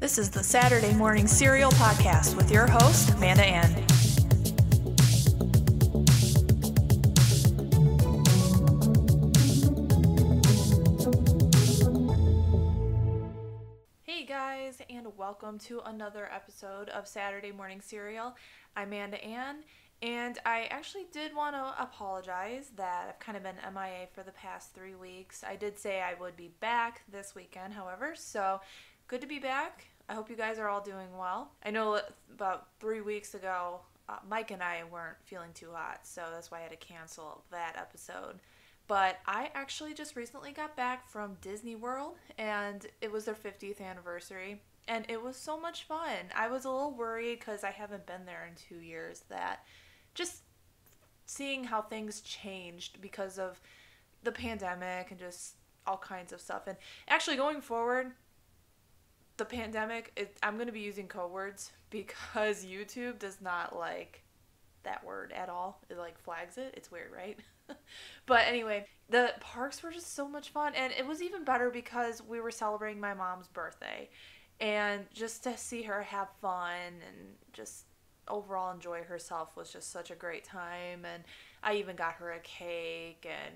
This is the Saturday Morning Serial Podcast with your host, Amanda Ann. Hey guys, and welcome to another episode of Saturday Morning Serial. I'm Amanda Ann, and I actually did want to apologize that I've kind of been MIA for the past 3 weeks. I did say I would be back this weekend, however, so good to be back. I hope you guys are all doing well. I know about 3 weeks ago, Mike and I weren't feeling too hot, so that's why I had to cancel that episode. But I actually just recently got back from Disney World, and it was their 50th anniversary, and it was so much fun. I was a little worried because I haven't been there in 2 years, that just seeing how things changed because of the pandemic and just all kinds of stuff. And actually going forward, the pandemic, I'm going to be using code words because YouTube does not like that word at all. It like flags it. It's weird, right? But anyway, the parks were just so much fun, and it was even better because we were celebrating my mom's birthday, and just to see her have fun and just overall enjoy herself was just such a great time. And I even got her a cake, and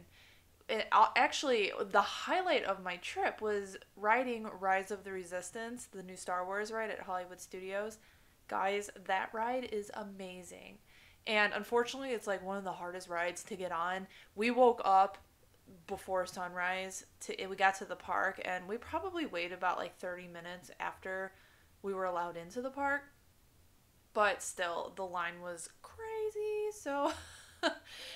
actually, the highlight of my trip was riding Rise of the Resistance, the new Star Wars ride at Hollywood Studios. Guys, that ride is amazing. And unfortunately, it's like one of the hardest rides to get on. We woke up before sunrise. We got to the park, and we probably waited about like 30 minutes after we were allowed into the park. But still, the line was crazy. So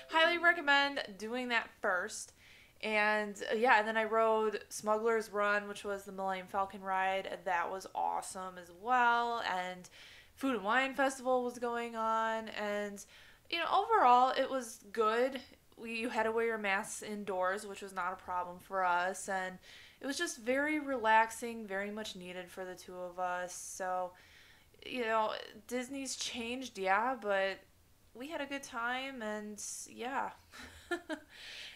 highly recommend doing that first. And and then I rode Smuggler's Run, which was the Millennium Falcon ride. That was awesome as well. And Food and Wine Festival was going on. And, overall, it was good. You had to wear your masks indoors, which was not a problem for us. And it was just very relaxing, very much needed for the two of us. So, Disney's changed, yeah, but we had a good time, and yeah.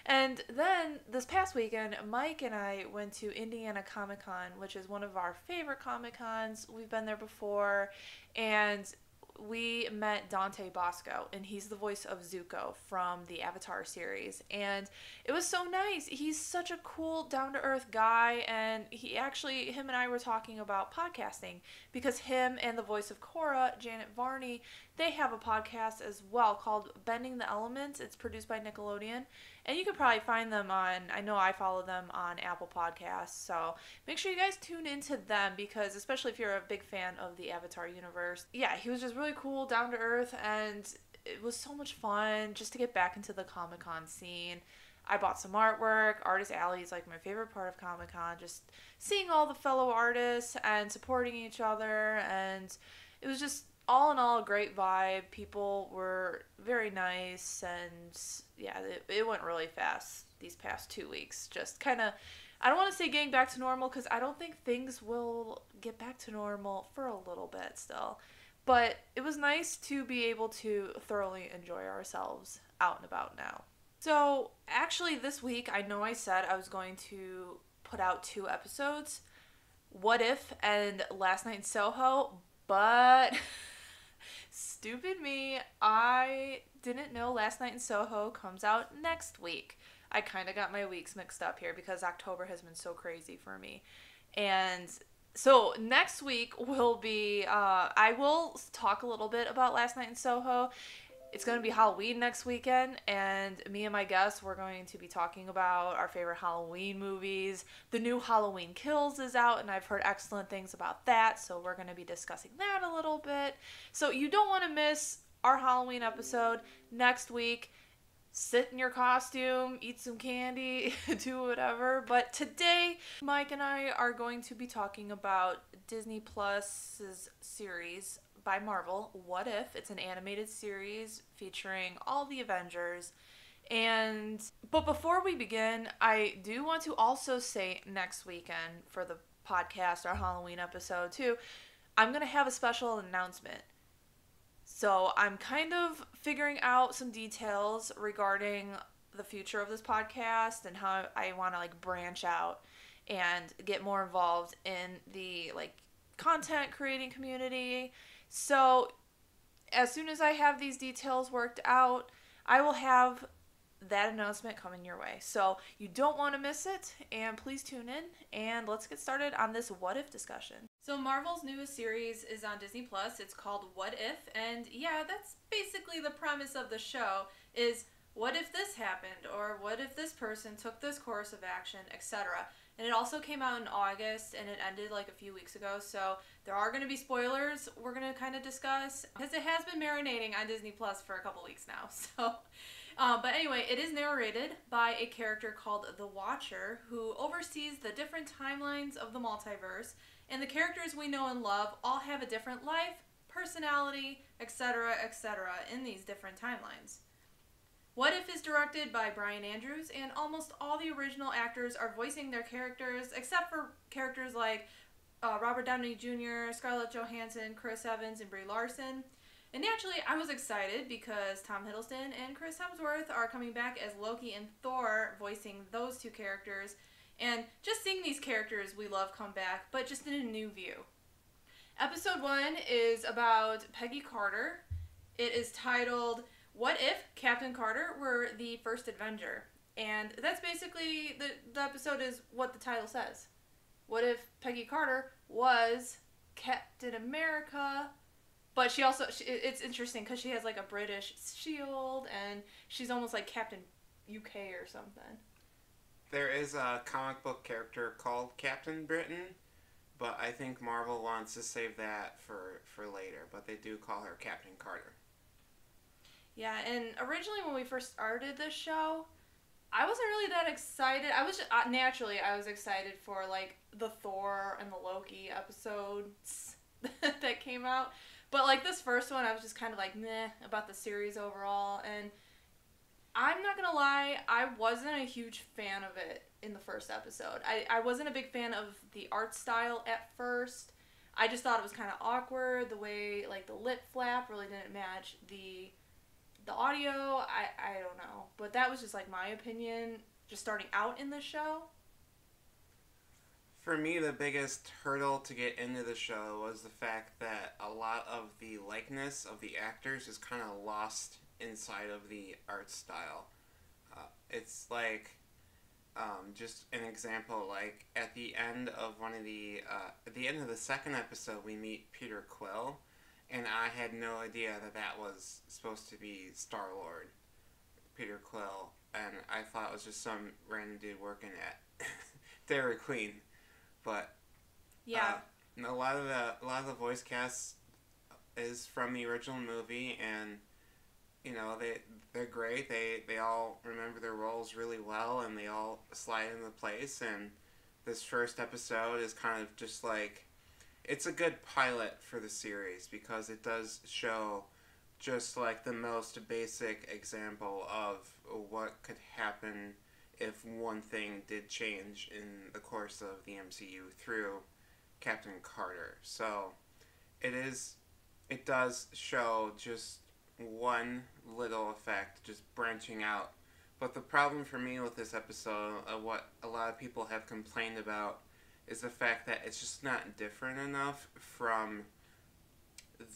And then this past weekend, Mike and I went to Indiana Comic-Con, which is one of our favorite Comic-Cons. We've been there before, and we met Dante Bosco, and he's the voice of Zuko from the Avatar series. And it was so nice. He's such a cool, down-to-earth guy, and him and I were talking about podcasting, because him and the voice of Korra, Janet Varney, they have a podcast as well called Bending the Elements. It's produced by Nickelodeon, and you can probably find them I know I follow them on Apple Podcasts, so make sure you guys tune into them, because especially if you're a big fan of the Avatar universe. Yeah, he was just really cool, down to earth, and it was so much fun just to get back into the Comic-Con scene. I bought some artwork. Artist Alley is like my favorite part of Comic-Con, just seeing all the fellow artists and supporting each other, and it was just all in all a great vibe. People were very nice, and yeah, it went really fast these past 2 weeks. Just kind of, I don't want to say getting back to normal, because I don't think things will get back to normal for a little bit still. But it was nice to be able to thoroughly enjoy ourselves out and about now. So actually this week, I know I said I was going to put out 2 episodes, What If and Last Night in Soho, but stupid me, I didn't know Last Night in Soho comes out next week. I kind of got my weeks mixed up here because October has been so crazy for me. And so next week will be, I will talk a little bit about Last Night in Soho. It's going to be Halloween next weekend, and me and my guests, we're going to be talking about our favorite Halloween movies. The new Halloween Kills is out, and I've heard excellent things about that, so we're going to be discussing that a little bit. So you don't want to miss our Halloween episode next week. Sit in your costume, eat some candy, do whatever. But today, Mike and I are going to be talking about Disney Plus's series by Marvel, What If. It's an animated series featuring all the Avengers. But before we begin, I do want to also say next weekend for the podcast, our Halloween episode too, I'm going to have a special announcement. So I'm kind of figuring out some details regarding the future of this podcast and how I want to branch out and get more involved in the content creating community. So as soon as I have these details worked out, I will have that announcement coming your way. So you don't want to miss it, and please tune in, and let's get started on this what if discussion. So Marvel's newest series is on Disney Plus. It's called What If, and yeah, that's basically the premise of the show is what if this happened, or what if this person took this course of action, etc. And it also came out in August, and it ended like a few weeks ago, so there are going to be spoilers we're going to kind of discuss, because it has been marinating on Disney Plus for a couple weeks now, so... but anyway, it is narrated by a character called the Watcher, who oversees the different timelines of the multiverse, and the characters we know and love all have a different life, personality, etc., etc., in these different timelines. What If is directed by Brian Andrews, and almost all the original actors are voicing their characters, except for characters like Robert Downey Jr., Scarlett Johansson, Chris Evans, and Brie Larson. And naturally, I was excited because Tom Hiddleston and Chris Hemsworth are coming back as Loki and Thor, voicing those two characters. And just seeing these characters we love come back, but just in a new view. Episode 1 is about Peggy Carter. It is titled, What If Captain Carter Were the First Avenger? And that's basically, the episode is what the title says. What if Peggy Carter was Captain America? But she also, it's interesting because she has like a British shield, and she's almost like Captain UK or something. There is a comic book character called Captain Britain, but I think Marvel wants to save that for later, but they do call her Captain Carter. Yeah, and originally when we first started this show, I wasn't really that excited. I was just, naturally, I was excited for like the Thor and the Loki episodes that came out. But, like, this first one, I was just kind of like, meh, about the series overall. And I'm not going to lie, I wasn't a huge fan of it in the first episode. I wasn't a big fan of the art style at first. I just thought it was kind of awkward. The way, like, the lip flap really didn't match the audio. I don't know. But that was just, like, my opinion, just starting out in the show. For me, the biggest hurdle to get into the show was the fact that a lot of the likeness of the actors is kind of lost inside of the art style. It's like, just an example, like at the end of at the end of the second episode, we meet Peter Quill, and I had no idea that was supposed to be Star-Lord, Peter Quill, and I thought it was just some random dude working at Dairy Queen. But yeah, a lot of the voice cast is from the original movie, and you know they're great. They all remember their roles really well, and they all slide into place. And this first episode is kind of just like, it's a good pilot for the series because it does show just like the most basic example of what could happen if one thing did change in the course of the MCU through Captain Carter. So it does show just one little effect, just branching out. But the problem for me with this episode, what a lot of people have complained about, is the fact that it's just not different enough from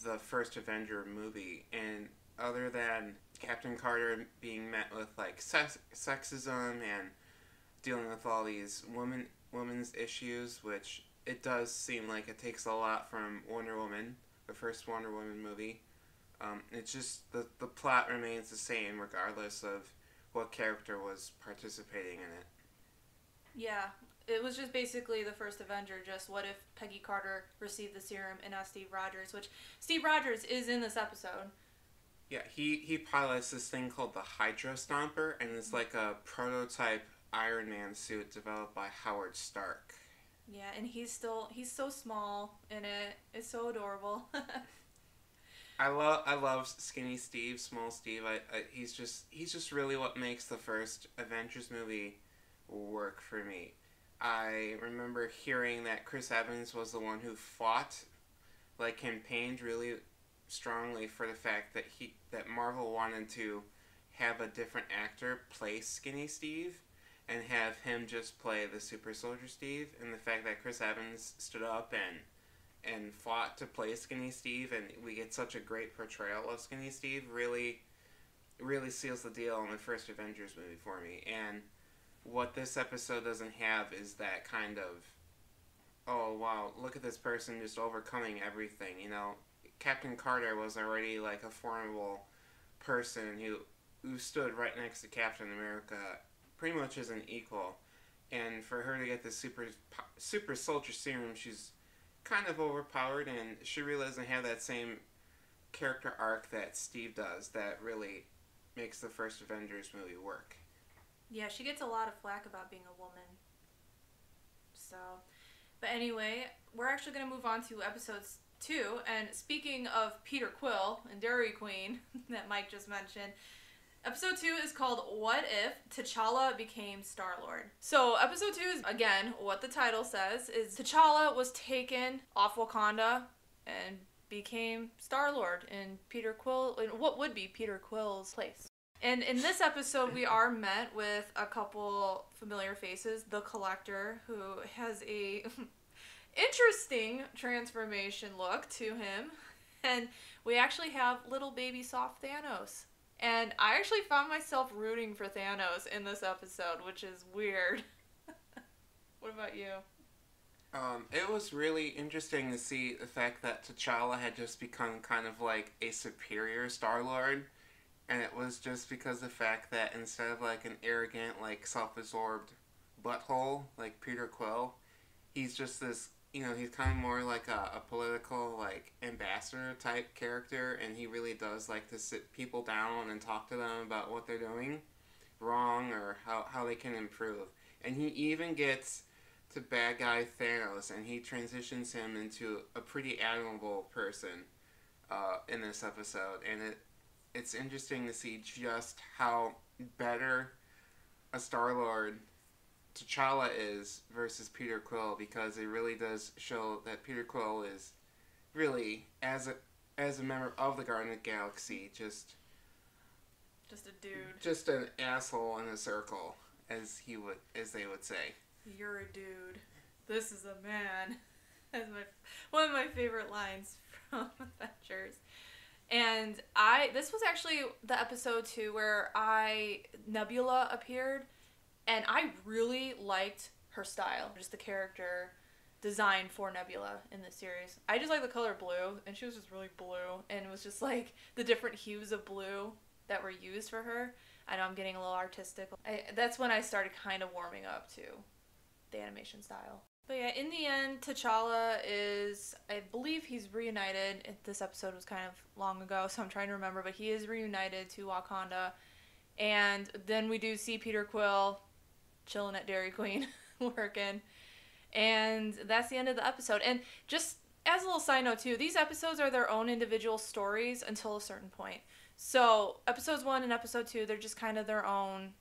the first Avenger movie. And other than Captain Carter being met with like sexism and dealing with all these women's issues, which it does seem like it takes a lot from Wonder Woman, the first Wonder Woman movie. It's just the plot remains the same regardless of what character was participating in it. Yeah, it was just basically the first Avenger, just what if Peggy Carter received the serum and not Steve Rogers, which Steve Rogers is in this episode. Yeah, he pilots this thing called the Hydra Stomper, and it's like a prototype Iron Man suit developed by Howard Stark. Yeah, and he's so small in it. It's so adorable. I love Skinny Steve, Small Steve. He's just really what makes the first Avengers movie work for me. I remember hearing that Chris Evans was the one who campaigned really strongly for the fact that Marvel wanted to have a different actor play Skinny Steve and have him just play the Super Soldier Steve, and the fact that Chris Evans stood up and fought to play Skinny Steve, and we get such a great portrayal of Skinny Steve, really seals the deal in the first Avengers movie for me. And what this episode doesn't have is that kind of, oh wow, look at this person just overcoming everything. You know, Captain Carter was already like a formidable person who stood right next to Captain America, pretty much as an equal. And for her to get this super soldier serum, she's kind of overpowered, and she really doesn't have that same character arc that Steve does that really makes the first Avengers movie work. Yeah, she gets a lot of flack about being a woman. So, but anyway, we're actually going to move on to episodes 2. And speaking of Peter Quill and Dairy Queen that Mike just mentioned, episode 2 is called What If T'Challa Became Star-Lord? So episode 2 is, again, what the title says, is T'Challa was taken off Wakanda and became Star-Lord in what would be Peter Quill's place. And in this episode, we are met with a couple familiar faces. The Collector, who has a interesting transformation look to him. And we actually have little baby soft Thanos. And I actually found myself rooting for Thanos in this episode, which is weird. What about you? It was really interesting to see the fact that T'Challa had just become kind of like a superior Star-Lord. And it was just because of the fact that instead of like an arrogant, like self-absorbed butthole like Peter Quill, he's just this, you know, he's kind of more like a political, like, ambassador type character, and he really does like to sit people down and talk to them about what they're doing wrong or how they can improve. And he even gets to bad guy Thanos, and he transitions him into a pretty admirable person in this episode. And it's interesting to see just how better a Star-Lord T'Challa is versus Peter Quill, because it really does show that Peter Quill is really, as a member of the Guardian of the Galaxy, just a dude. Just an asshole in a circle, as they would say. You're a dude. This is a man. That's one of my favorite lines from Avengers. And this was actually the episode 2 where Nebula appeared, and I really liked her style, just the character design for Nebula in this series. I just like the color blue, and she was just really blue, and it was just like the different hues of blue that were used for her. I know I'm getting a little artistic. That's when I started kind of warming up to the animation style. But yeah, in the end, T'Challa I believe he's reunited. This episode was kind of long ago, so I'm trying to remember, but he is reunited to Wakanda. And then we do see Peter Quill chilling at Dairy Queen, working. And that's the end of the episode. And just as a little side note too, these episodes are their own individual stories until a certain point. So episodes 1 and episode 2, they're just kind of their own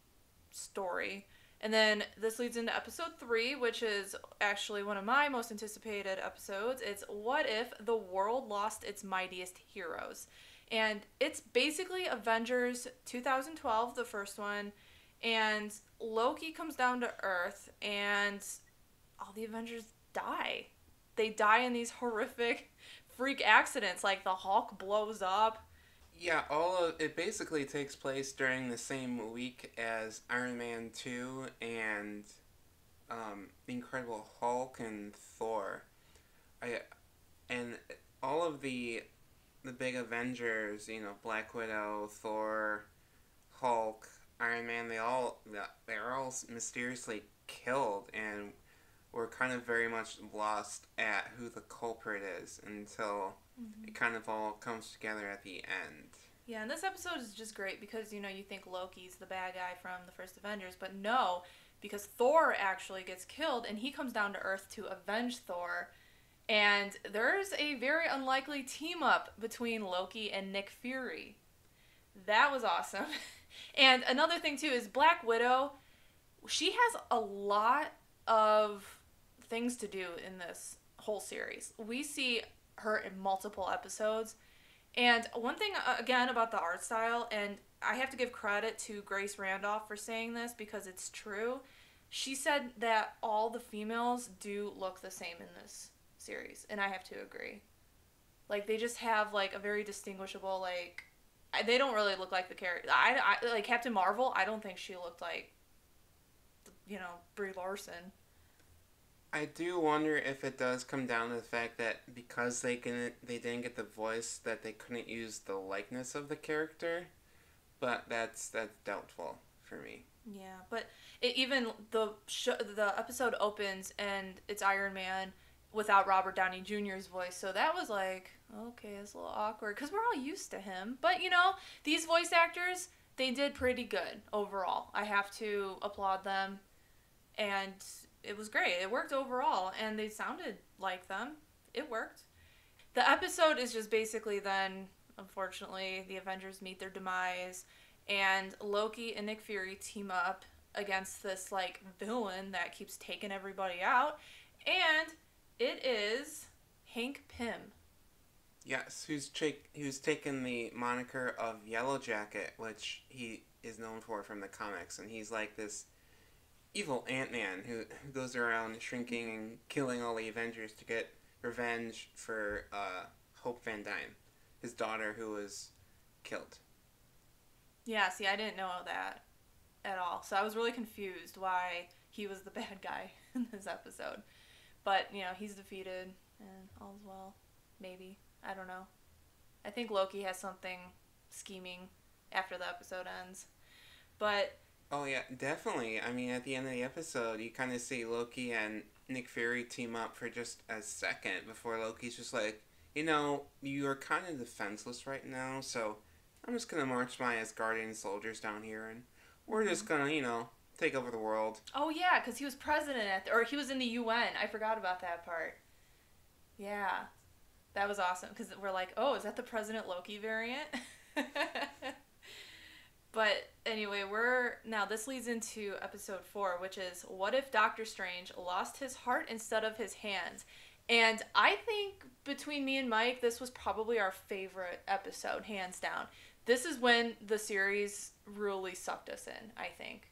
story. And then this leads into episode 3, which is actually one of my most anticipated episodes. It's What If the World Lost Its Mightiest Heroes? And it's basically Avengers 2012, the first one, and Loki comes down to Earth, and all the Avengers die. They die in these horrific freak accidents, like the Hulk blows up. Yeah, it basically takes place during the same week as Iron Man 2 and The Incredible Hulk and Thor. And all of the big Avengers, you know, Black Widow, Thor, Hulk, Iron Man, they're all mysteriously killed, and we're kind of very much lost at who the culprit is until it kind of all comes together at the end. Yeah, and this episode is just great because, you know, you think Loki's the bad guy from the first Avengers, but no, because Thor actually gets killed, and he comes down to Earth to avenge Thor, and there's a very unlikely team-up between Loki and Nick Fury. That was awesome. And another thing, too, is Black Widow, she has a lot of things to do in this whole series. We see her in multiple episodes. And one thing, again, about the art style, and I have to give credit to Grace Randolph for saying this because it's true. She said that all the females do look the same in this series, and I have to agree. Like, they just have, like, a very distinguishable, like, they don't really look like the character. Like, Captain Marvel, I don't think she looked like, Brie Larson. I do wonder if it does come down to the fact that because they didn't get the voice, that they couldn't use the likeness of the character, but that's doubtful for me. Yeah, but even the episode opens and it's Iron Man without Robert Downey Jr.'s voice, so that was like, okay, it's a little awkward because we're all used to him. But these voice actors, they did pretty good overall. I have to applaud them, and it was great. It worked overall, and they sounded like them. It worked. The episode is just basically then, unfortunately, the Avengers meet their demise, and Loki and Nick Fury team up against this, like, villain that keeps taking everybody out, and it is Hank Pym. Yes, who's taken the moniker of Yellow Jacket, which he is known for from the comics, and he's like this evil Ant-Man who goes around shrinking and killing all the Avengers to get revenge for Hope Van Dyne, his daughter who was killed. Yeah, see, I didn't know that at all. So I was really confused why he was the bad guy in this episode. But, he's defeated and all's well. Maybe. I don't know. I think Loki has something scheming after the episode ends. But... Oh, yeah, definitely. I mean, at the end of the episode, you kind of see Loki and Nick Fury team up for just a second before Loki's just like, you're kind of defenseless right now, so I'm just going to march my Asgardian soldiers down here, and we're just going to, take over the world. Oh, yeah, because he was president or he was in the UN. I forgot about that part. Yeah. That was awesome, because we're like, oh, is that the President Loki variant? But anyway, this leads into episode 4, which is, what if Doctor Strange lost his heart instead of his hands? And I think between me and Mike, this was probably our favorite episode, hands down. This is when the series really sucked us in, I think.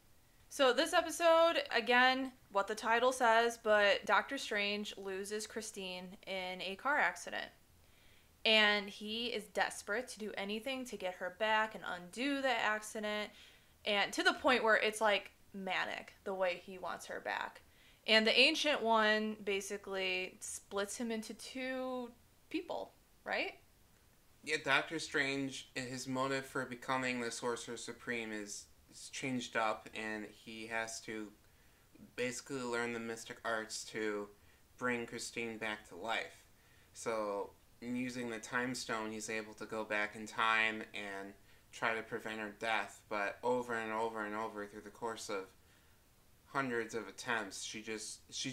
So this episode, again, what the title says, but Doctor Strange loses Christine in a car accident. And he is desperate to do anything to get her back and undo the accident. And to the point where it's like manic, the way he wants her back. And the Ancient One basically splits him into 2 people, right? Yeah, Doctor Strange, his motive for becoming the Sorcerer Supreme is changed up, and he has to basically learn the mystic arts to bring Christine back to life. So, using the Time Stone, he's able to go back in time and try to prevent her death, but over and over and over through the course of hundreds of attempts, she's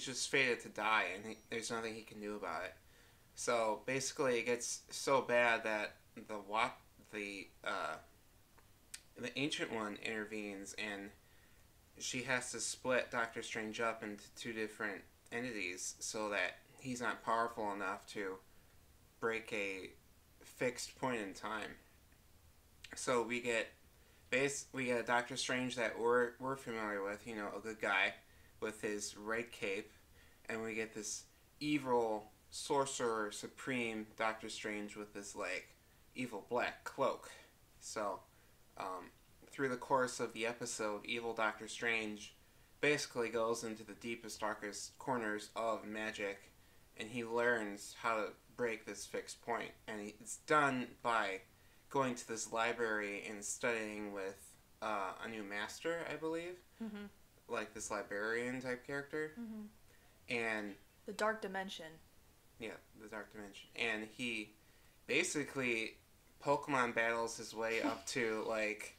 just fated to die, and there's nothing he can do about it. So basically, it gets so bad that the Ancient One intervenes, and she has to split Doctor Strange up into 2 different entities so that he's not powerful enough to break a fixed point in time. So we get a Doctor Strange that we're familiar with, a good guy with his red cape, and we get this evil Sorcerer Supreme Doctor Strange with this like evil black cloak. So through the course of the episode, evil Doctor Strange basically goes into the deepest, darkest corners of magic, and he learns how to break this fixed point. And it's done by going to this library and studying with a new master, I believe. Mm-hmm. Like this librarian type character. Mm-hmm. And the Dark Dimension. Yeah, the Dark Dimension. And he basically Pokemon battles his way up to like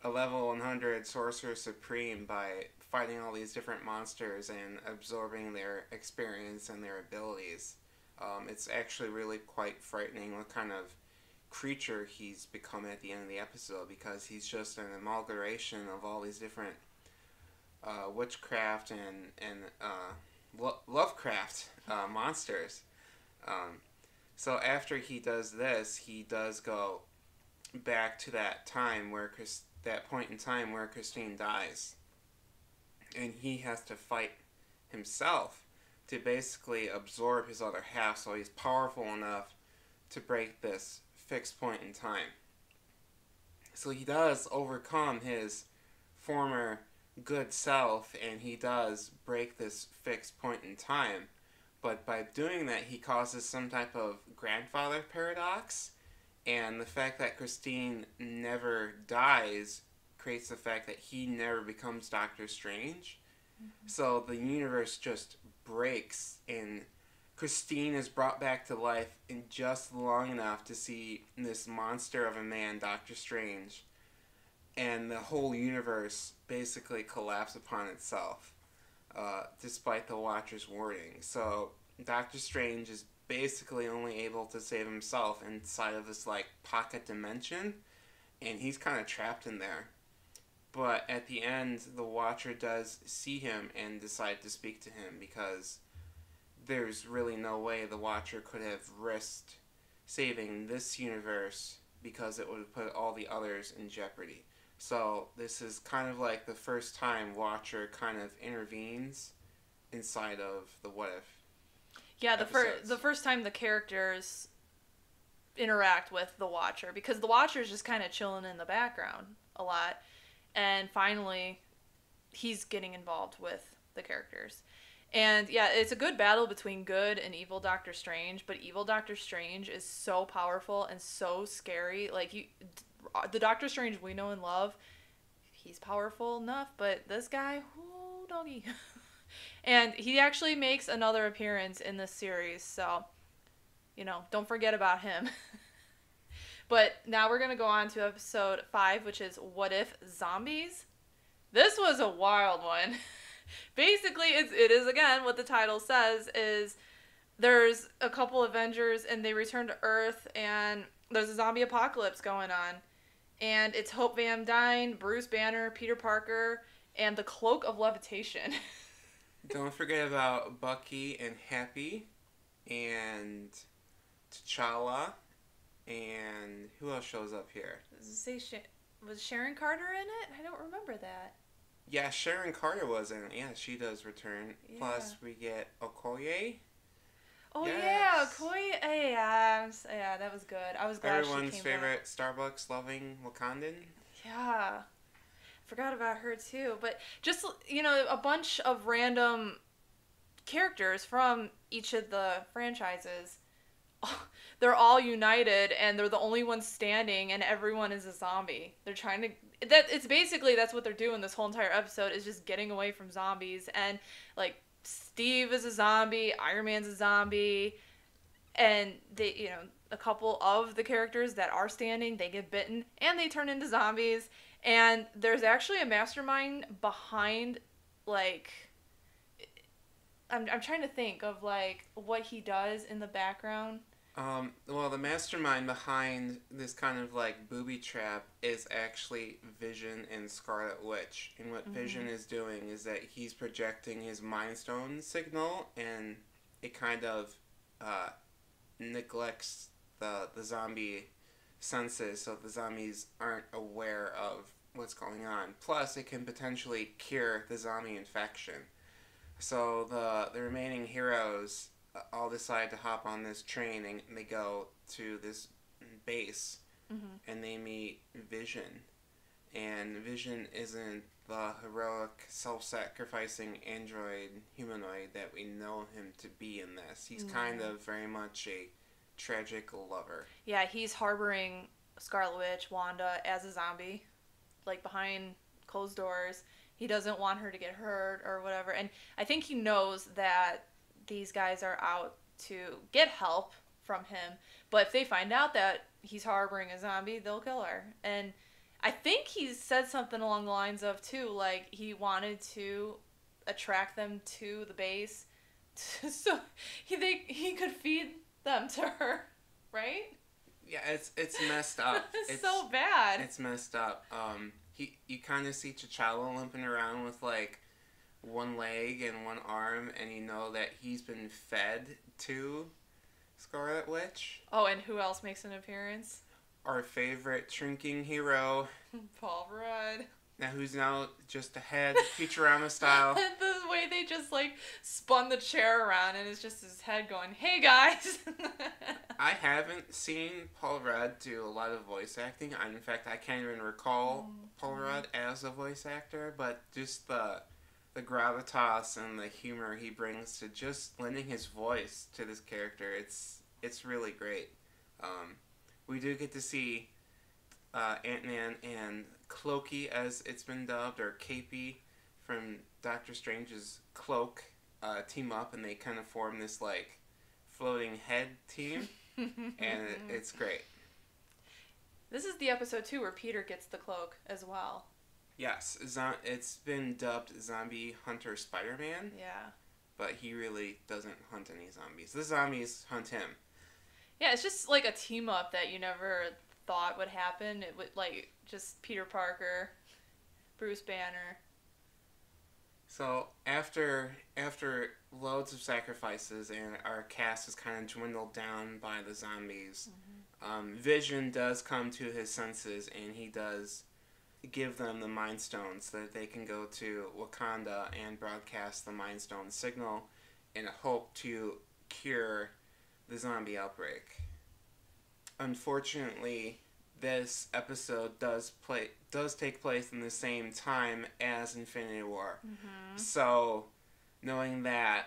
a level 100 Sorcerer Supreme by fighting all these different monsters and absorbing their experience and their abilities. It's actually really quite frightening what kind of creature he's become at the end of the episode, because he's just an amalgamation of all these different witchcraft and Lovecraft monsters. So after he does this, he does go back to that time where that point in time where Christine dies, and he has to fight himself to basically absorb his other half, so he's powerful enough to break this fixed point in time. So he does overcome his former good self, and he does break this fixed point in time. But by doing that, he causes some type of grandfather paradox, and the fact that Christine never dies creates the fact that he never becomes Doctor Strange. Mm-hmm. So the universe just breaks, and Christine is brought back to life in just long enough to see this monster of a man, Doctor Strange, and the whole universe basically collapse upon itself, despite the Watcher's warning. So Doctor Strange is basically only able to save himself inside of this like pocket dimension, and he's kind of trapped in there. But at the end, the Watcher does see him and decide to speak to him, because there's really no way the Watcher could have risked saving this universe, because it would put all the others in jeopardy. So this is kind of like the first time Watcher kind of intervenes inside of the What If. Yeah, the first time the characters interact with the Watcher, because the Watcher's just kind of chilling in the background a lot, and finally he's getting involved with the characters. And yeah, it's a good battle between good and evil Doctor Strange, but evil Doctor Strange is so powerful and so scary. Like, the Doctor Strange we know and love, he's powerful enough, but this guy, oh doggy. And he actually makes another appearance in this series, so, don't forget about him. But now we're going to go on to episode 5, which is What If Zombies? This was a wild one. Basically, it is, again, what the title says, is there's a couple Avengers, and they return to Earth, and there's a zombie apocalypse going on. And it's Hope Van Dyne, Bruce Banner, Peter Parker, and the Cloak of Levitation. Don't forget about Bucky and Happy, and T'Challa, and who else shows up here? Was Sharon Carter in it? I don't remember that. Yeah, Sharon Carter was in it. Yeah, she does return. Yeah. Plus, we get Okoye. Oh, yes. Yeah, Okoye. Yeah, that was good. I was glad Everyone's she came favorite back. Starbucks-loving Wakandan. Yeah. Forgot about her, too. But just, a bunch of random characters from each of the franchises. They're all united, and they're the only ones standing, and everyone is a zombie. They're trying to... That's what they're doing this whole entire episode, is just getting away from zombies. And, like, Steve is a zombie, Iron Man's a zombie, and they, a couple of the characters that are standing, they get bitten, and they turn into zombies. And there's actually a mastermind behind, like... I'm trying to think of, like, what he does in the background. Well, the mastermind behind this kind of, like, booby trap is actually Vision and Scarlet Witch. And what Vision is doing is that he's projecting his Mind Stone signal, and it kind of neglects the zombie senses, so the zombies aren't aware of what's going on. Plus, it can potentially cure the zombie infection. So the remaining heroes all decide to hop on this train, and they go to this base, and they meet Vision. And Vision isn't the heroic, self-sacrificing android humanoid that we know him to be in this. He's kind of very much a tragic lover. Yeah, he's harboring Scarlet Witch, Wanda, as a zombie, like behind closed doors. He doesn't want her to get hurt or whatever. And I think he knows that these guys are out to get help from him. But if they find out that he's harboring a zombie, they'll kill her. And I think he said something along the lines of, too, like, he wanted to attract them to the base so he could feed them to her, right? Yeah, it's messed up. It's so bad. It's messed up. You kind of see T'Challa limping around with, like, one leg and one arm, and you know that he's been fed to Scarlet Witch. Oh, and who else makes an appearance? Our favorite shrinking hero, Paul Rudd. Now, who's now just ahead, Futurama style. The way way they just, like, spun the chair around and it's just his head going, hey, guys. I haven't seen Paul Rudd do a lot of voice acting. In fact, I can't even recall Paul Rudd as a voice actor, but just the gravitas and the humor he brings to just lending his voice to this character, it's really great. We do get to see Ant-Man and Clokey, as it's been dubbed, or Capey from Doctor Strange's cloak, team up, and they kind of form this, like, floating head team, and it's great. This is the episode, too, where Peter gets the cloak as well. Yes, it's been dubbed Zombie Hunter Spider-Man. Yeah. But he really doesn't hunt any zombies. The zombies hunt him. Yeah, it's just like a team up that you never thought would happen. It would, like, just Peter Parker, Bruce Banner. So after loads of sacrifices and our cast is kind of dwindled down by the zombies, Vision does come to his senses, and he does give them the Mind Stones so that they can go to Wakanda and broadcast the Mind Stone signal in a hope to cure the zombie outbreak. Unfortunately, this episode does take place in the same time as Infinity War. So, knowing that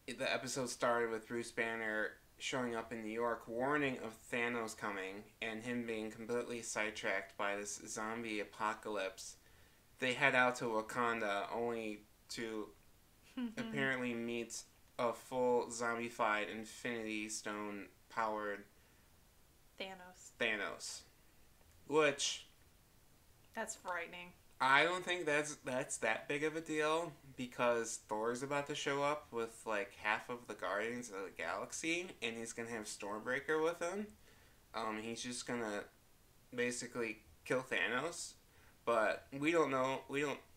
the episode started with Bruce Banner showing up in New York, warning of Thanos coming, and him being completely sidetracked by this zombie apocalypse, they head out to Wakanda only to apparently meet a full zombified Infinity Stone powered Thanos. Which... That's frightening. I don't think that's that big of a deal, because Thor's about to show up with, like, half of the Guardians of the Galaxy, and he's gonna have Stormbreaker with him. He's just gonna basically kill Thanos, but we don't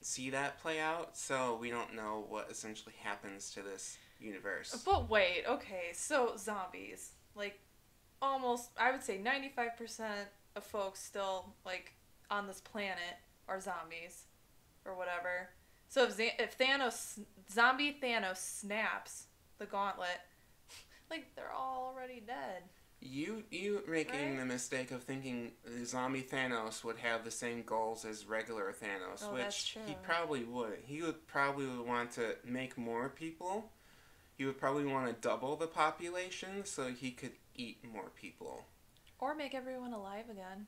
see that play out, so we don't know what essentially happens to this universe. But wait, okay, so zombies, like, almost, I would say 95% of folks still, like, on this planet are zombies, or whatever. So if zombie Thanos snaps the gauntlet, like, they're all already dead. You making the mistake of thinking the zombie Thanos would have the same goals as regular Thanos, which he probably wouldn't. He would probably want to make more people. He would probably want to double the population so he could eat more people. Or make everyone alive again.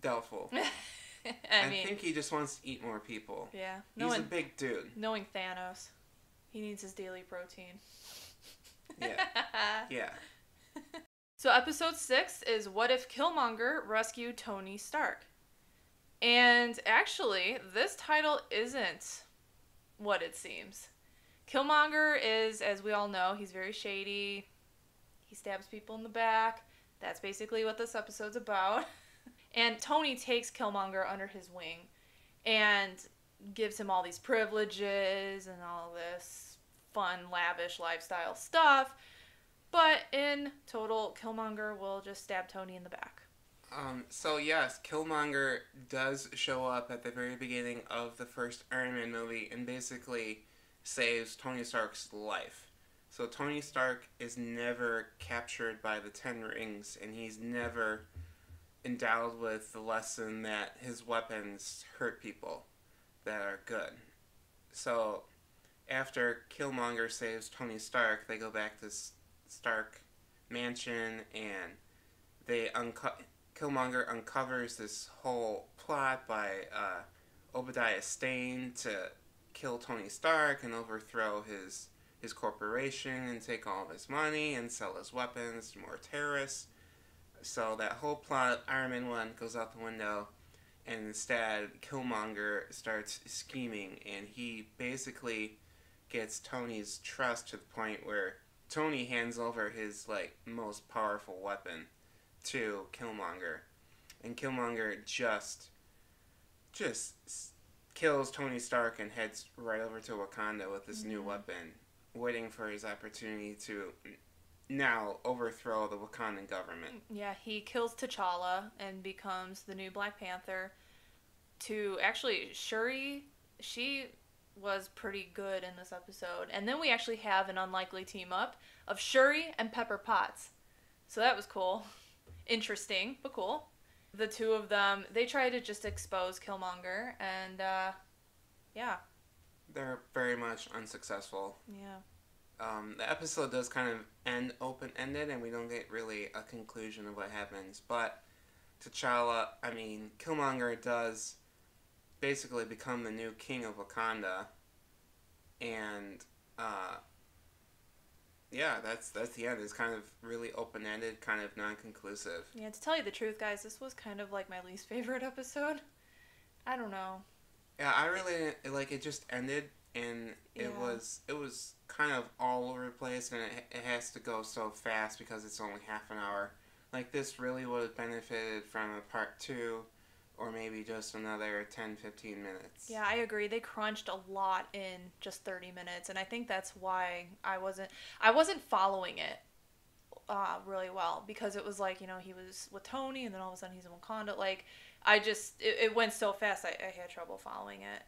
Doubtful. I think he just wants to eat more people. Yeah. He's a big dude. Knowing Thanos, he needs his daily protein. Yeah. So episode 6 is What If Killmonger Rescued Tony Stark? And actually, this title isn't what it seems. Killmonger is, as we all know, he's very shady. He stabs people in the back. That's basically what this episode's about. And Tony takes Killmonger under his wing and gives him all these privileges and all this fun, lavish lifestyle stuff. But in total, Killmonger will just stab Tony in the back. So yes, Killmonger does show up at the very beginning of the first Iron Man movie and basically saves Tony Stark's life. So Tony Stark is never captured by the Ten Rings, and he's never endowed with the lesson that his weapons hurt people that are good. So after Killmonger saves Tony Stark, they go back to Stark Mansion, and Killmonger uncovers this whole plot by Obadiah Stane to kill Tony Stark and overthrow his corporation and take all of his money and sell his weapons to more terrorists. So that whole plot, Iron Man 1, goes out the window, and instead Killmonger starts scheming, and he basically gets Tony's trust to the point where Tony hands over his, like, most powerful weapon to Killmonger. And Killmonger just kills Tony Stark and heads right over to Wakanda with this new weapon, waiting for his opportunity to now overthrow the Wakandan government. Yeah, he kills T'Challa and becomes the new Black Panther. Shuri she was pretty good in this episode. And then we actually have an unlikely team up of Shuri and Pepper Potts. So that was cool. Interesting, but cool. The two of them, they try to just expose Killmonger, and yeah. They're very much unsuccessful. Yeah. The episode does kind of end open-ended, and we don't get really a conclusion of what happens. But T'Challa, Killmonger does basically become the new king of Wakanda, and yeah, that's the end. It's kind of really open-ended, kind of non-conclusive. Yeah, to tell you the truth, guys, this was kind of like my least favorite episode. I don't know. Yeah, I really like it. Just ended, and Yeah. it was kind of all over the place, and it has to go so fast because it's only half an hour. Like, this really would have benefited from a part 2, or maybe just another 10-15 minutes. Yeah, I agree. They crunched a lot in just 30 minutes, and I think that's why I wasn't following it really well, because it was like, he was with Tony, and then all of a sudden he's in Wakanda. Like, it went so fast, I had trouble following it.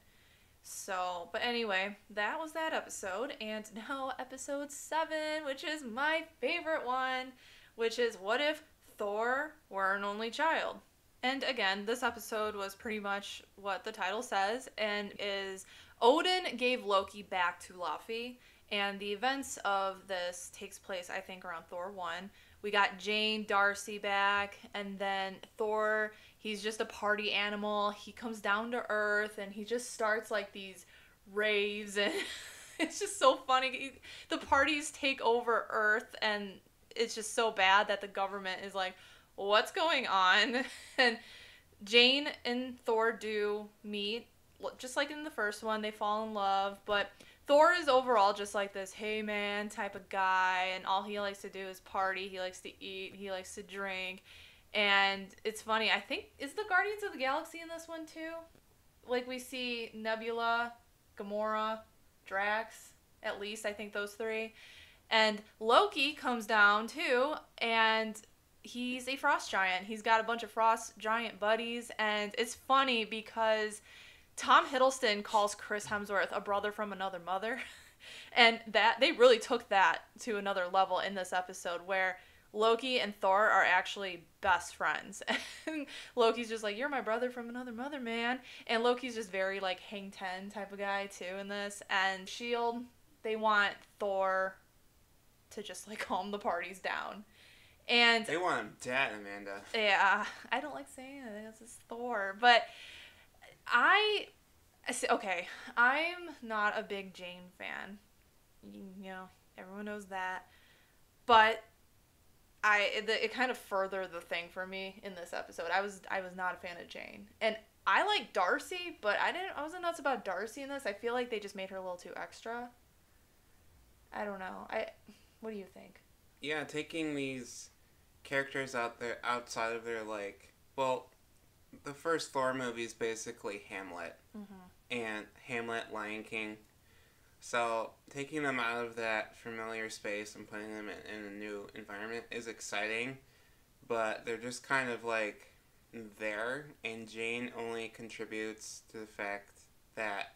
So, but anyway, that was that episode, and now episode 7, which is my favorite one, which is What If Thor Were an Only Child? And again, this episode was pretty much what the title says, and is Odin gave Loki back to Laufey, and the events of this takes place, I think, around Thor 1. We got Jane Darcy back, and then Thor, he's just a party animal. He comes down to Earth, and he just starts like these raves, and it's just so funny. The parties take over Earth, and it's just so bad that the government is like, what's going on? And Jane and Thor do meet, just like in the first one. They fall in love, but Thor is overall just like this hey man type of guy, and all he likes to do is party. He likes to eat, he likes to drink. And it's funny, I think, is the Guardians of the Galaxy in this one too? Like, we see Nebula, Gamora, Drax, at least I think those 3. And Loki comes down too, and he's a frost giant. He's got a bunch of frost giant buddies, and it's funny because Tom Hiddleston calls Chris Hemsworth a brother from another mother. And that they really took that to another level in this episode, where Loki and Thor are actually best friends. And Loki's just like, you're my brother from another mother, man. And Loki's just very like hang ten type of guy too in this. And SHIELD, they want Thor to just like calm the parties down. And they want him dead, Amanda. Yeah, I don't like saying it. This is Thor, but okay, I'm not a big Jane fan. Everyone knows that. But it kind of furthered the thing for me in this episode. I was not a fan of Jane. And I like Darcy, but I wasn't nuts about Darcy in this. I feel like they just made her a little too extra. I don't know. What do you think? Yeah, taking these characters outside of their, like, well, the first Thor movie is basically Hamlet. Mm-hmm. And Hamlet, Lion King. So taking them out of that familiar space and putting them in a new environment is exciting, but they're just kind of like there, and Jane only contributes to the fact that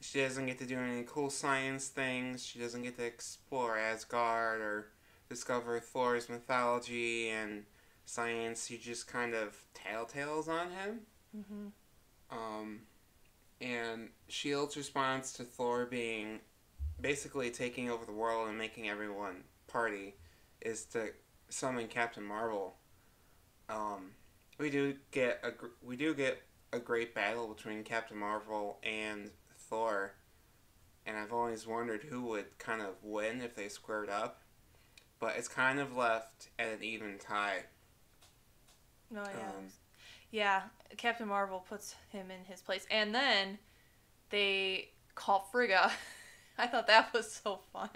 she doesn't get to do any cool science things. She doesn't get to explore Asgard or discover Thor's mythology and science. She just kind of tattletales on him. Mm-hmm. And SHIELD's response to Thor being basically taking over the world and making everyone party is to summon Captain Marvel. We do get a great battle between Captain Marvel and Thor, and I've always wondered who would kind of win if they squared up, but it's kind of left at an even tie. Oh, yeah. Yeah, Captain Marvel puts him in his place. And then they call Frigga. I thought that was so fun.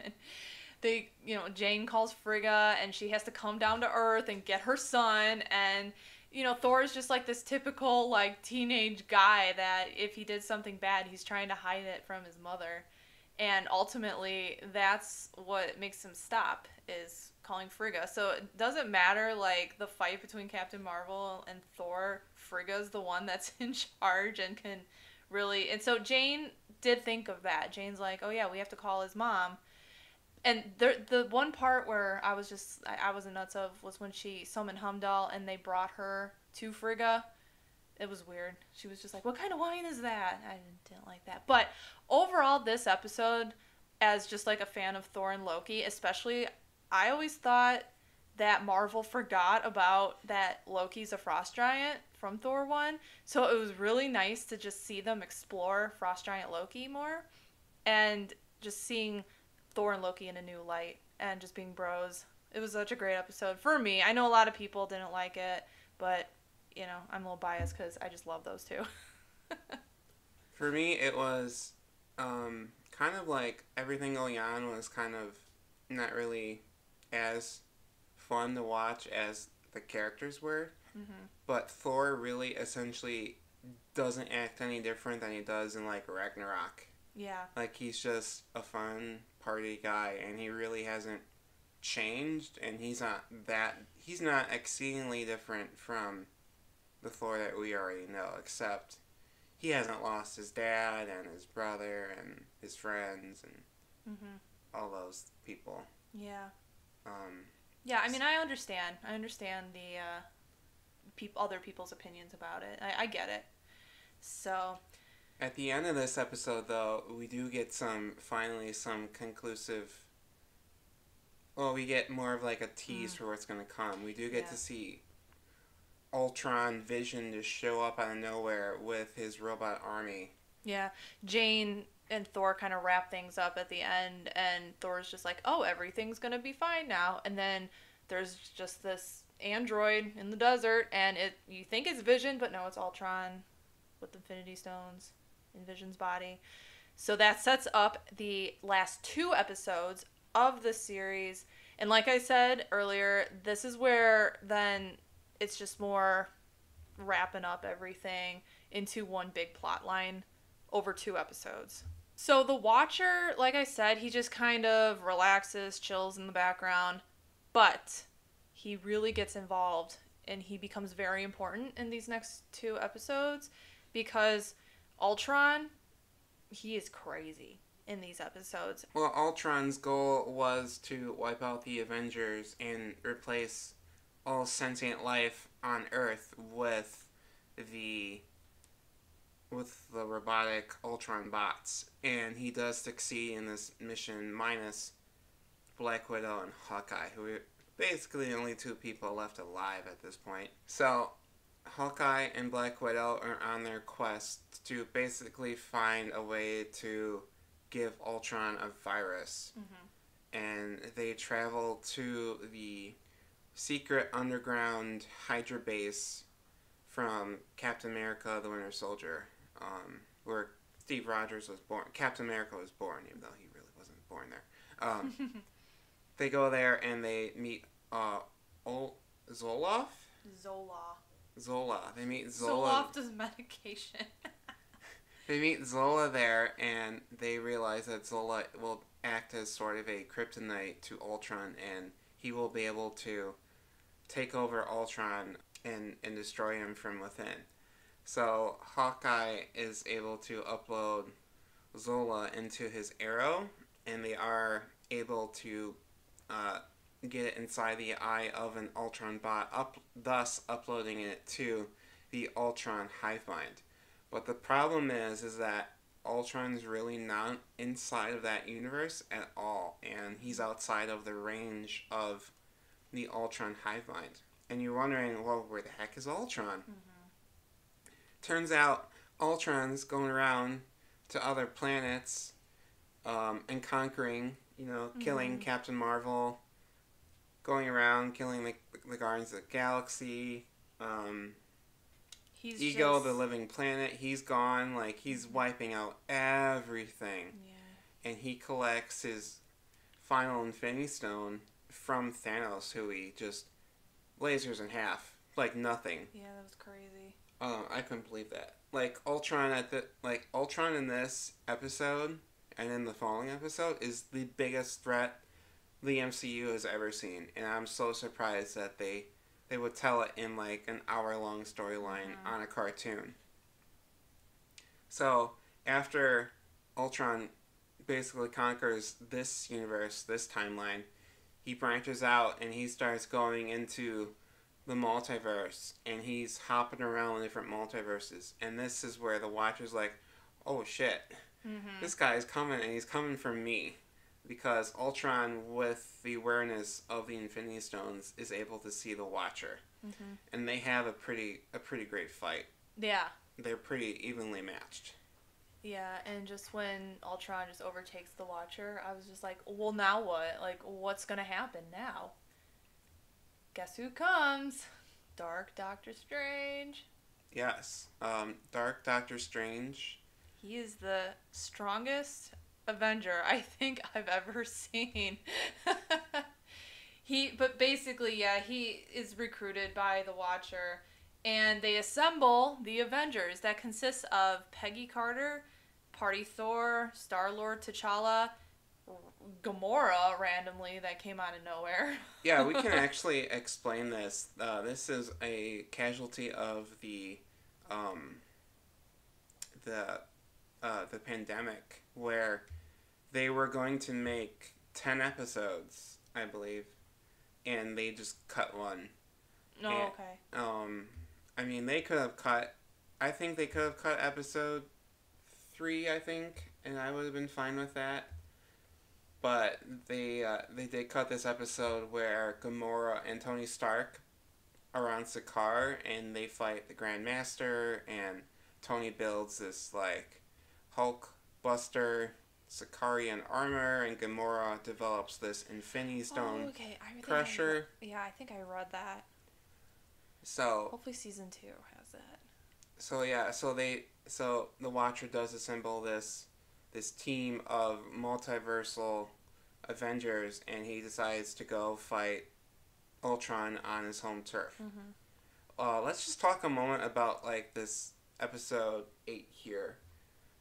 Jane calls Frigga, and she has to come down to Earth and get her son. And, Thor is just like this typical, like, teenage guy that if he did something bad, he's trying to hide it from his mother. And ultimately, that's what makes him stop, is calling Frigga. So it doesn't matter, like, the fight between Captain Marvel and Thor. Frigga's the one that's in charge and can really, and so Jane did think of that. Jane's like, oh yeah, we have to call his mom. And the one part where I was nuts of was when she summoned Humdall and they brought her to Frigga. It was weird. She was just like, what kind of wine is that? I didn't like that. But overall, this episode, as just like a fan of Thor and Loki, especially, I always thought that Marvel forgot about that Loki's a frost giant from Thor 1. So it was really nice to just see them explore frost giant Loki more. And just seeing Thor and Loki in a new light and just being bros. It was such a great episode for me. I know a lot of people didn't like it, but I'm a little biased because I just love those two. For me, it was kind of like everything going on was kind of not really as fun to watch as the characters were. Mm-hmm. But Thor really essentially doesn't act any different than he does in like Ragnarok. Yeah. Like he's just a fun party guy, and he really hasn't changed, and he's not exceedingly different from the Thor that we already know, except he hasn't lost his dad and his brother and his friends and Mm-hmm. all those people. Yeah. Um, Yeah, I mean, I understand. I understand the other people's opinions about it. I get it. So. At the end of this episode, though, we do get finally some conclusive. Well, we get more of like a tease for what's going to come. We do get to see Ultron Vision just show up out of nowhere with his robot army. Yeah, Jane and Thor kind of wrap things up at the end, and Thor's just like, oh, everything's going to be fine now. And then there's just this android in the desert, and you think it's Vision, but no, it's Ultron with Infinity Stones in Vision's body. So that sets up the last 2 episodes of the series. And like I said earlier, this is where then it's just more wrapping up everything into one big plot line over 2 episodes. So the Watcher, like I said, he just kind of relaxes, chills in the background, but he really gets involved and he becomes very important in these next 2 episodes because Ultron, he is crazy in these episodes. Well, Ultron's goal was to wipe out the Avengers and replace all sentient life on Earth with the robotic Ultron bots. And he does succeed in this mission, minus Black Widow and Hawkeye, who are basically the only 2 people left alive at this point. So Hawkeye and Black Widow are on their quest to basically find a way to give Ultron a virus. Mm-hmm. And they travel to the secret underground Hydra base from Captain America, the Winter Soldier, where Steve Rogers was born. Captain America was born, even though he really wasn't born there. They go there and they meet Zoloft? Zola. They meet Zola. Zoloft is medication. They meet Zola there, and they realize that Zola will act as sort of a kryptonite to Ultron, and he will be able to take over Ultron and destroy him from within. So Hawkeye is able to upload Zola into his arrow, and they are able to get it inside the eye of an Ultron bot, thus uploading it to the Ultron hive mind. But the problem is that Ultron's really not inside of that universe at all, and he's outside of the range of the Ultron hive mind. And you're wondering, well, where the heck is Ultron? Mm-hmm. Turns out Ultron's going around to other planets and conquering, killing Captain Marvel, going around killing the Guardians of the Galaxy, Ego, the Living Planet. He's gone, he's wiping out everything. Yeah. And he collects his final Infinity Stone from Thanos, who he just lasers in half, like nothing. Yeah, that was crazy. I couldn't believe that. Ultron in this episode and in the following episode is the biggest threat the MCU has ever seen, and I'm so surprised that they would tell it in an hour-long storyline on a cartoon. So after Ultron basically conquers this universe, this timeline, he branches out and he starts going into the multiverse and he's hopping around in different multiverses. And this is where the Watcher's like, oh shit, this guy is coming and he's coming for me. Because Ultron, with the awareness of the Infinity Stones, is able to see the Watcher. And they have a pretty great fight. Yeah. They're pretty evenly matched. Yeah, and just when Ultron just overtakes the Watcher, I was just like, well, now what? Like, what's gonna happen now? Guess who comes? Dark Doctor Strange. Yes. Dark Doctor Strange. He is the strongest Avenger I think I've ever seen. But basically, yeah, he is recruited by the Watcher, and they assemble the Avengers that consists of Peggy Carter, Party Thor, Star-Lord, T'Challa, Gamora randomly that came out of nowhere. Yeah, we can actually explain this. This is a casualty of the pandemic, where they were going to make 10 episodes, I believe, and they just cut one. Oh, And, okay. I mean, they could have cut. I think they could have cut episode 3. I think, and I would have been fine with that. But they did cut this episode where Gamora and Tony Stark are on Sakaar and they fight the Grand Master, and Tony builds this like Hulk Buster Sakarian armor, and Gamora develops this Infinity Stone crusher. I think I read that. So Hopefully season 2 has that. So the Watcher does assemble this team of multiversal Avengers, and he decides to go fight Ultron on his home turf. Let's just talk a moment about like this episode 8 here,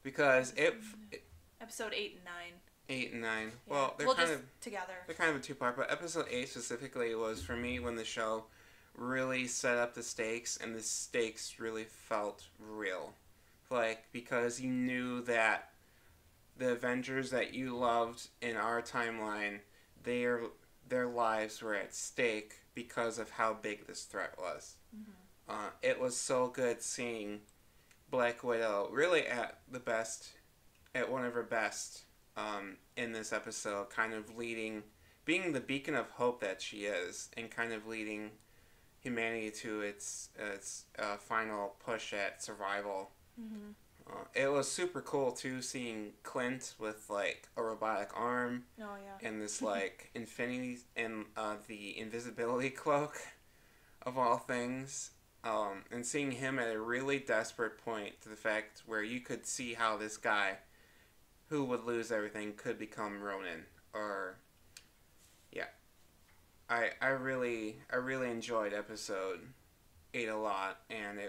because Episode 8 and 9. 8 and 9. Yeah. Well, they're kind of together. They're kind of a two-part, but episode 8 specifically was for me when the show really set up the stakes, and the stakes really felt real. Like, because you knew that the Avengers that you loved in our timeline, their lives were at stake because of how big this threat was. It was so good seeing Black Widow really at one of her best in this episode, kind of being the beacon of hope that she is, and kind of leading humanity to its final push at survival. It was super cool too, seeing Clint with like a robotic arm. Oh yeah. And this like infinity and the invisibility cloak of all things. And seeing him at a really desperate point to the fact where you could see how this guy who would lose everything could become Ronin. Or yeah. I really enjoyed episode 8 a lot, and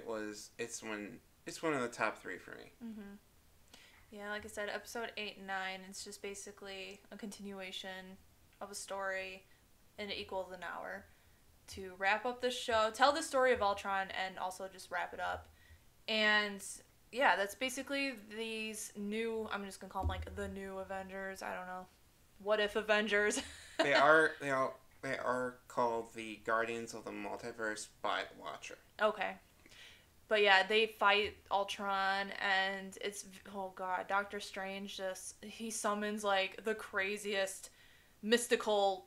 it's one of the top 3 for me. Yeah, like I said, episode 8 and 9, it's just basically a continuation of a story, and it equals an hour to wrap up the show, tell the story of Ultron, and also just wrap it up. And yeah, that's basically these new, I'm just gonna call them like the new Avengers. I don't know, what if Avengers? They are called the Guardians of the Multiverse by the Watcher. Okay. But yeah, they fight Ultron, and it's, oh god, Doctor Strange he summons like the craziest mystical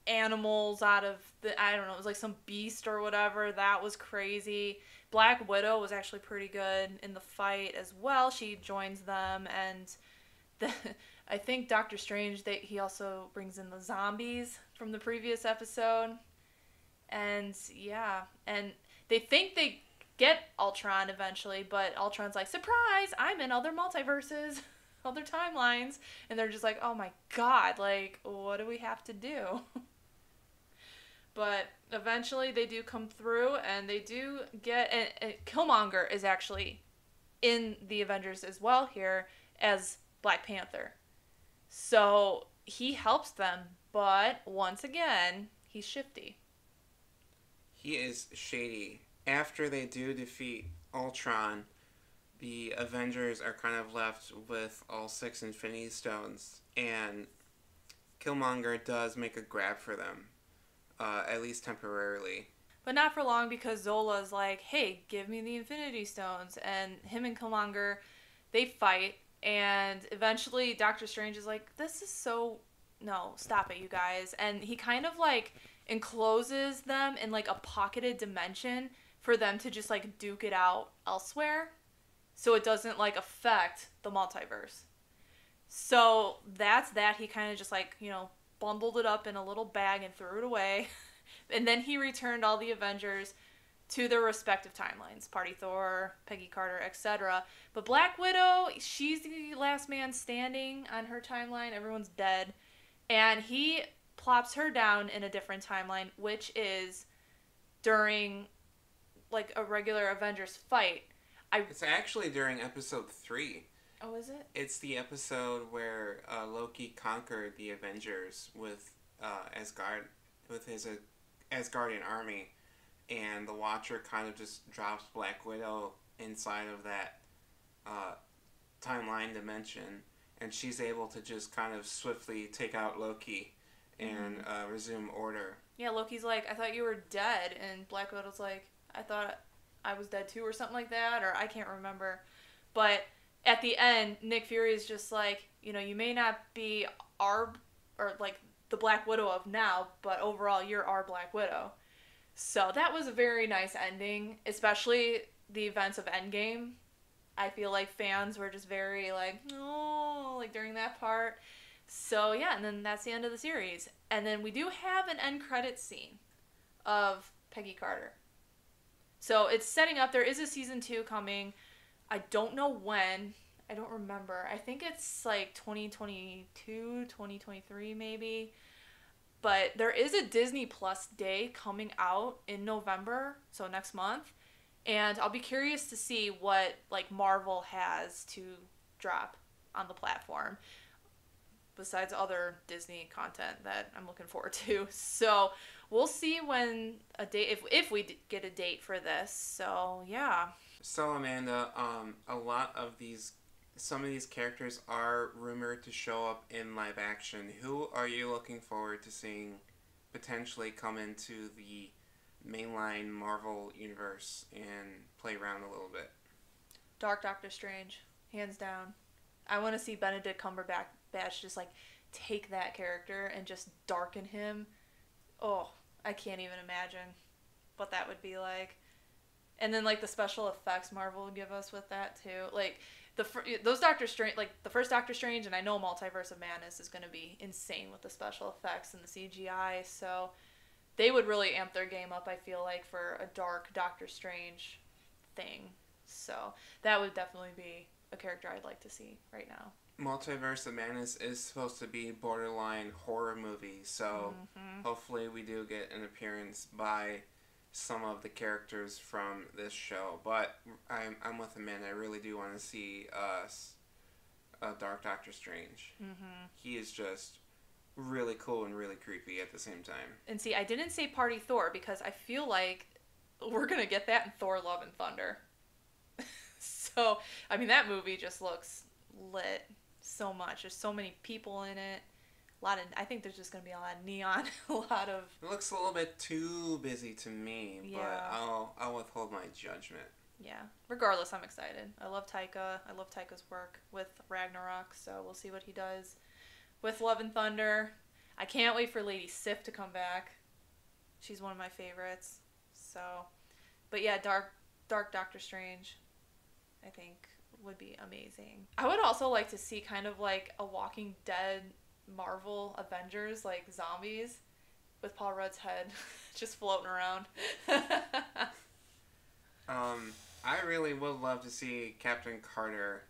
animals out of I don't know, it was like some beast or whatever. That was crazy. Black Widow was actually pretty good in the fight as well. She joins them, and I think Doctor Strange, he also brings in the zombies from the previous episode. And yeah, and they think they get Ultron eventually, but Ultron's like, surprise, I'm in other multiverses, other timelines. And they're just like, oh my god, like, what do we have to do? But eventually they do come through, and they do get, and Killmonger is actually in the Avengers as well here as Black Panther. So he helps them, but once again, he's shifty. He is shady. After they do defeat Ultron, the Avengers are kind of left with all 6 Infinity Stones, and Killmonger does make a grab for them, at least temporarily. But not for long, because Zola's like, hey, give me the Infinity Stones. And him and Killmonger, they fight. And eventually Doctor Strange is like, this is so... No, stop it, you guys. And he kind of like encloses them in like a pocketed dimension for them to just like duke it out elsewhere. So it doesn't like affect the multiverse. So that's that. He kind of just like, bundled it up in a little bag and threw it away. And then he returned all the Avengers to their respective timelines. Party Thor, Peggy Carter, etc. But Black Widow, she's the last man standing on her timeline. Everyone's dead. And he plops her down in a different timeline, which is during like a regular Avengers fight. It's actually during episode 3. Oh, is it? It's the episode where Loki conquered the Avengers with Asgard, with his Asgardian army, and the Watcher kind of just drops Black Widow inside of that timeline dimension, and she's able to just kind of swiftly take out Loki and resume order. Yeah, Loki's like, I thought you were dead, and Black Widow's like, I thought I was dead too, or something like that, or I can't remember. But at the end, Nick Fury is just like, you may not be our, or like the Black Widow of now, but overall you're our Black Widow. So that was a very nice ending, especially the events of Endgame. I feel like fans were just very like, oh, like during that part. So yeah, and then that's the end of the series. And then we do have an end credits scene of Peggy Carter. So it's setting up, there is a season 2 coming. I don't know when. I don't remember. I think it's like 2022, 2023 maybe. But there is a Disney Plus Day coming out in November, so next month. And I'll be curious to see what like Marvel has to drop on the platform, besides other Disney content that I'm looking forward to. So we'll see when a date, if we get a date for this. So yeah. So Amanda, some of these characters are rumored to show up in live action. Who are you looking forward to seeing potentially come into the mainline Marvel universe and play around a little bit? Dark Doctor Strange, hands down. I want to see Benedict Cumberbatch just like take that character and just darken him. Oh, I can't even imagine what that would be like. And then like the special effects Marvel would give us with that too. Like those Doctor Strange, like the first Doctor Strange, and I know Multiverse of Madness is going to be insane with the special effects and the CGI. So they would really amp their game up, I feel like, for a dark Doctor Strange thing. So that would definitely be a character I'd like to see right now. Multiverse of Madness is supposed to be borderline horror movie, so hopefully we do get an appearance by some of the characters from this show. But I'm with Amanda. I really do want to see a Dark Doctor Strange. He is just really cool and really creepy at the same time. And see, I didn't say Party Thor because I feel like we're going to get that in Thor Love and Thunder. So, I mean, that movie just looks lit so much. There's so many people in it. I think there's just going to be a lot of neon, a lot of... It looks a little bit too busy to me, but I'll withhold my judgment. Yeah. Regardless, I'm excited. I love Taika. I love Taika's work with Ragnarok, so we'll see what he does with Love and Thunder. I can't wait for Lady Sif to come back. She's one of my favorites. So, but yeah, Dark Doctor Strange, I think, would be amazing. I would also like to see kind of like a Walking Dead Marvel Avengers, like zombies, with Paul Rudd's head just floating around. I really would love to see Captain Carter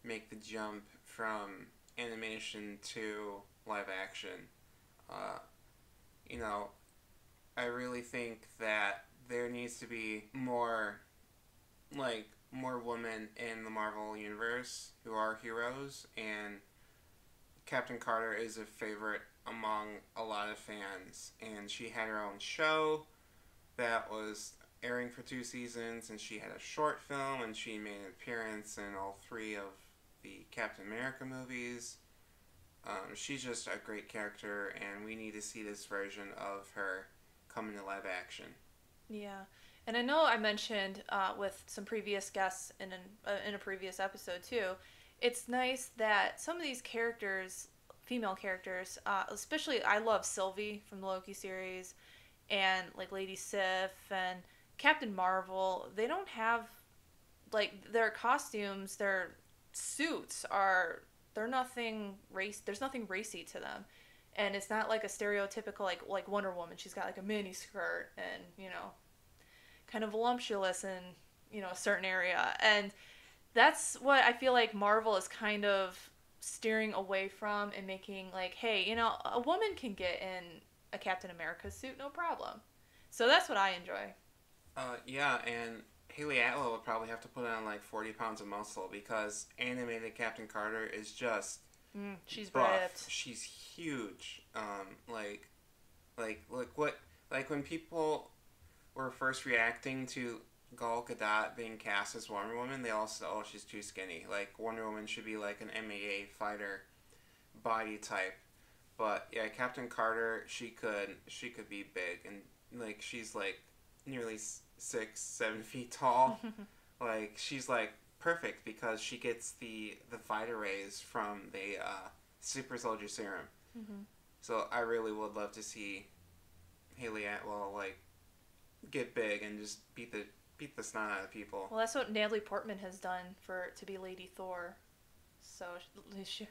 make the jump from animation to live action. I really think that there needs to be more women in the Marvel universe who are heroes, and Captain Carter is a favorite among a lot of fans, and she had her own show that was airing for 2 seasons, and she had a short film, and she made an appearance in all 3 of the Captain America movies. She's just a great character, and we need to see this version of her come into live action. Yeah. And I know I mentioned with some previous guests in a previous episode too, it's nice that some of these characters, female characters, especially I love Sylvie from the Loki series, and like Lady Sif and Captain Marvel. They don't have like their costumes, their suits are they're nothing race. There's nothing racy to them, and it's not like a stereotypical like Wonder Woman. She's got like a mini skirt and kind of voluptuous in a certain area, and that's what I feel like Marvel is kind of steering away from and making like, hey, a woman can get in a Captain America suit, no problem. So that's what I enjoy. Yeah, and Haley Atwell would probably have to put on like 40 pounds of muscle because animated Captain Carter is just she's buff. ripped. She's huge. Like when people were first reacting to Gal Gadot being cast as Wonder Woman, they all said, "Oh, she's too skinny. Like Wonder Woman should be like an MMA fighter body type." But yeah, Captain Carter, she could be big, and like she's like nearly 6-7 feet tall. Like she's like perfect because she gets the Vita rays from the super soldier serum. Mm-hmm. So I really would love to see Haley Atwell like get big and just beat the snot out of people. Well, that's what Natalie Portman has done to be Lady Thor. So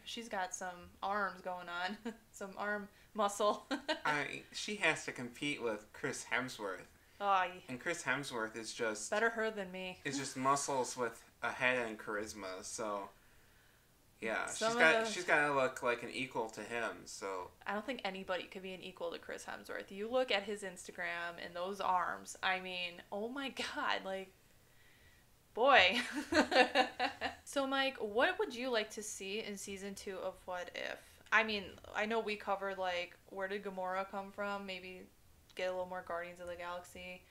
she's got some arms going on, some arm muscle. She has to compete with Chris Hemsworth. Oh, and Chris Hemsworth is just better her than me. Is just muscles with a head and charisma. So yeah, she's got to look like an equal to him. So I don't think anybody could be an equal to Chris Hemsworth. You look at his Instagram and those arms. I mean, oh my God, like, boy. So Mike, what would you like to see in season 2 of What If? I mean, I know we covered like where did Gamora come from? Maybe get a little more Guardians of the Galaxy.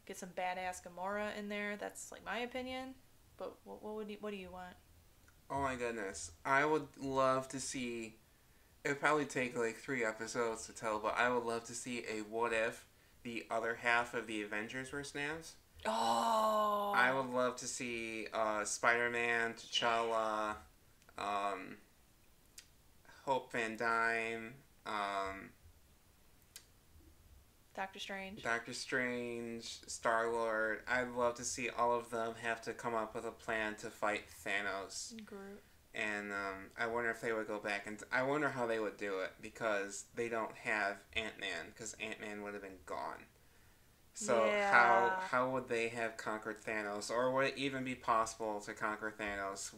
Get some badass Gamora in there. That's like my opinion. But what do you want? Oh my goodness. I would love to see, it would probably take like 3 episodes to tell, but I would love to see a what if the other half of the Avengers were snaps. Oh. I would love to see Spider-Man, T'Challa, Hope Van Dyne, Doctor Strange, Star-Lord. I'd love to see all of them have to come up with a plan to fight Thanos. Groot. And I wonder if they would go back, and I wonder how they would do it, because they don't have Ant-Man, because Ant-Man would have been gone. So yeah. how would they have conquered Thanos, or would it even be possible to conquer Thanos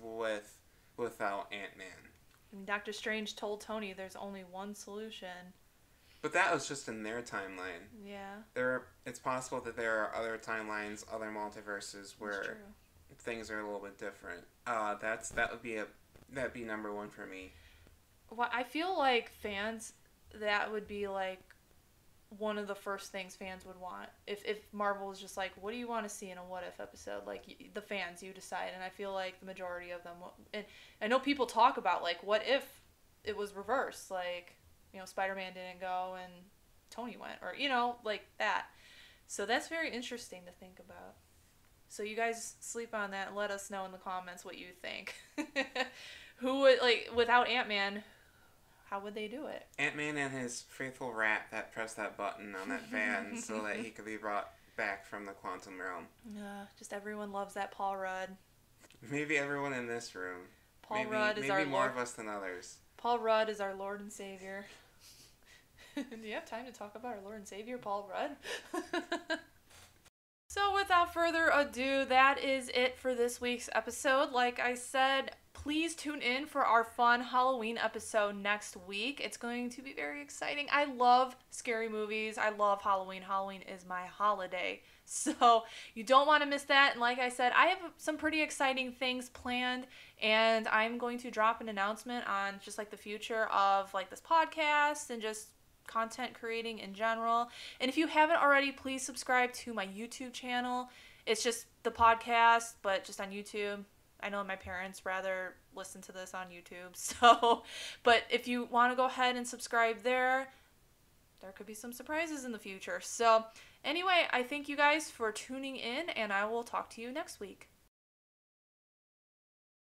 without Ant-Man? And Doctor Strange told Tony there's only one solution. But that was just in their timeline. Yeah. It's possible that there are other timelines, other multiverses where things are a little bit different. That'd be number 1 for me. Well, I feel like fans, that would be like one of the first things fans would want. If Marvel is just like, what do you want to see in a What If episode? Like the fans, you decide. And I feel like the majority of them, and I know people talk about like, what if it was reversed? Like, Spider-Man didn't go and Tony went, or, like that. So that's very interesting to think about. So you guys sleep on that and let us know in the comments what you think. Who would, like, without Ant-Man, how would they do it? Ant-Man and his faithful rat that pressed that button on that van so that he could be brought back from the quantum realm. Just everyone loves that Paul Rudd. Maybe everyone in this room. Paul Rudd is our Maybe more Lord. of us than others. Paul Rudd is our Lord and Savior. Do you have time to talk about our Lord and Savior, Paul Rudd? So without further ado, that is it for this week's episode. Like I said, please tune in for our fun Halloween episode next week. It's going to be very exciting. I love scary movies. I love Halloween. Halloween is my holiday. So you don't want to miss that. And like I said, I have some pretty exciting things planned, and I'm going to drop an announcement on just like the future of like this podcast and just content creating in general. And if you haven't already, please subscribe to my YouTube channel. It's just the podcast, but just on YouTube. I know my parents rather listen to this on YouTube. So, but if you want to go ahead and subscribe there could be some surprises in the future. So, anyway, I thank you guys for tuning in, and I will talk to you next week.